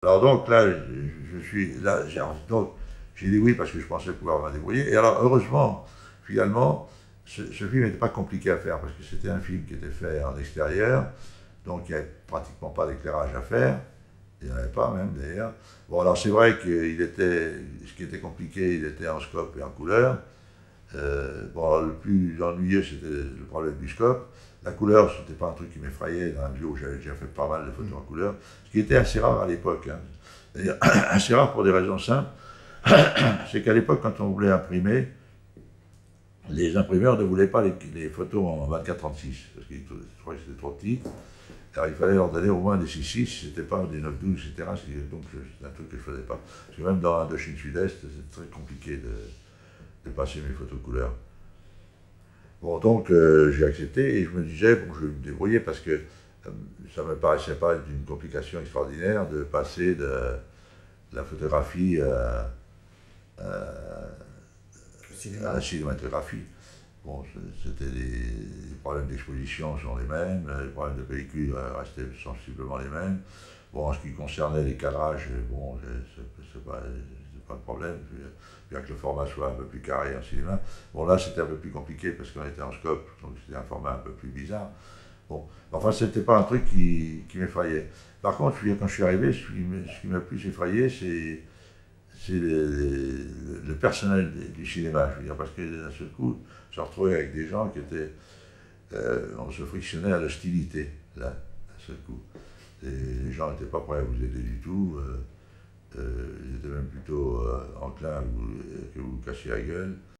Alors donc là, je suis là, donc j'ai dit oui parce que je pensais pouvoir me débrouiller. Et alors heureusement, finalement, ce film n'était pas compliqué à faire parce que c'était un film qui était fait en extérieur, donc il n'y avait pratiquement pas d'éclairage à faire. Il n'y en avait pas même d'ailleurs. Bon alors c'est vrai qu'il était, ce qui était compliqué, il était en scope et en couleur. Bon, alors, le plus ennuyeux, c'était le problème du scope. La couleur, c'était pas un truc qui m'effrayait. Dans la bio, j'avais déjà fait pas mal de photos en couleur, ce qui était assez rare à l'époque. Hein. D'ailleurs, assez rare pour des raisons simples. C'est qu'à l'époque, quand on voulait imprimer, les imprimeurs ne voulaient pas les photos en 24-36, parce qu'ils trouvaient que c'était trop petit. Alors il fallait leur donner au moins des 6-6, c'était pas des 9-12, etc. Donc c'est un truc que je faisais pas. Parce que même dans Indochine Sud-Est, c'est très compliqué de passer mes photos couleurs. Bon, donc j'ai accepté et je me disais, bon, je vais me débrouiller parce que ça me paraissait pas être une complication extraordinaire de passer de la photographie à la cinématographie. Bon, c'était les problèmes d'exposition sont les mêmes, les problèmes de pellicule restaient sensiblement les mêmes. Bon, en ce qui concernait les cadrages, bon, c'est pas de problème, bien que le format soit un peu plus carré en cinéma. Bon, là, c'était un peu plus compliqué parce qu'on était en scope, donc c'était un format un peu plus bizarre. Bon, enfin, c'était pas un truc qui m'effrayait. Par contre, quand je suis arrivé, ce qui m'a plus effrayé, c'est le personnel du cinéma, je veux dire, parce que d'un seul coup, je me retrouvais avec des gens qui étaient. On se frictionnait à l'hostilité, là, d'un seul coup. Et les gens n'étaient pas prêts à vous aider du tout. Ils étaient même plutôt enclins à que vous cassiez la gueule.